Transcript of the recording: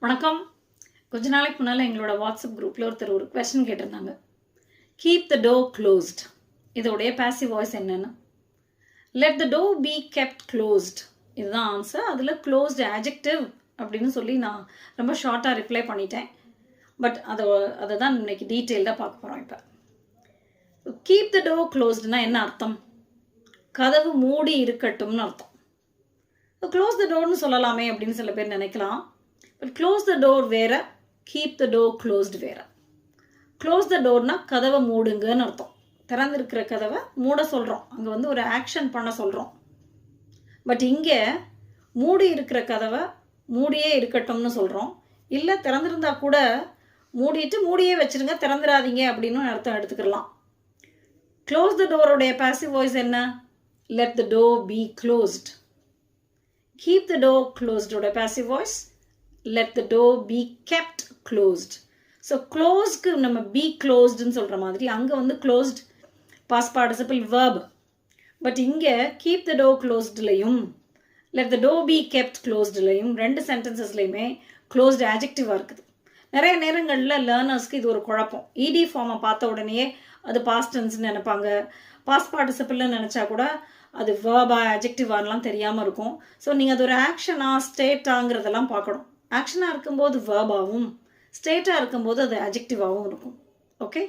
வணக்கம். கொஞ்ச நாளைக்கு முன்னால் எங்களோட வாட்ஸ்அப் குரூப்பில் ஒருத்தர் ஒரு கொஸ்டின் கேட்டிருந்தாங்க. கீப் த டோர் க்ளோஸ்ட், இதோடைய பாசிவ் வாய்ஸ் என்னென்னு. Let the door B kept closed, இதுதான் ஆன்சர். அதில் க்ளோஸ்ட் ஆட்ஜெக்டிவ் அப்படின்னு சொல்லி நான் ரொம்ப ஷார்ட்டாக ரிப்ளை பண்ணிட்டேன். பட் அதை தான் இன்னைக்கு டீட்டெயில்டாக பார்க்க போகிறோம். இப்போ கீப் த டோர் க்ளோஸ்டுனா என்ன அர்த்தம்? கதவு மூடி இருக்கட்டும்னு அர்த்தம். க்ளோஸ் த டோர்னு சொல்லலாமே அப்படின்னு சில பேர் நினைக்கலாம். பட் க்ளோஸ் த டோர் வேற, கீப் த டோர் க்ளோஸ்டு வேற. க்ளோஸ் த டோர்னா கதவை மூடுங்கன்னு அர்த்தம். திறந்திருக்கிற கதவை மூட சொல்கிறோம், அங்கே ஒரு ஆக்ஷன் பண்ண சொல்கிறோம். பட் இங்கே மூடி இருக்கிற கதவை மூடியே இருக்கட்டும்னு சொல்கிறோம். இல்லை திறந்திருந்தா கூட மூடியே வச்சுருங்க, திறந்துடாதீங்க அப்படின்னு அர்த்தம் எடுத்துக்கலாம். க்ளோஸ் த டோருடைய பாசிவ் வாய்ஸ் என்ன? Let the door be closed. Keep the door க்ளோஸ்டோட passive voice let the door be kept closed. So closedக்கு நம்ம be closedன்னு சொல்கிற மாதிரி அங்கே closed past participle verb. But இங்கே keep the door closedலையும் let the door be kept closedலையும் ரெண்டு சென்டென்சஸ்லையுமே closed adjectiveஆக இருக்குது. நிறைய நேரங்களில் லேர்னர்ஸ்க்கு இது ஒரு குழப்பம். ED ஃபார்மை பார்த்த உடனே அது past tenseன்னு நினைப்பாங்க. past participleன்னு நினச்சா கூட அது வேர்பா adjectiveஆலாம் தெரியாமல் இருக்கும். ஸோ நீங்கள் அது ஒரு ஆக்ஷனா ஸ்டேட்டாங்கிறதெல்லாம் பார்க்கணும். ஆக்ஷனாக இருக்கும்போது வேர்பாகவும், ஸ்டேட்டாக இருக்கும்போது அது அட்ஜெக்டிவாகவும் இருக்கும். ஓகே.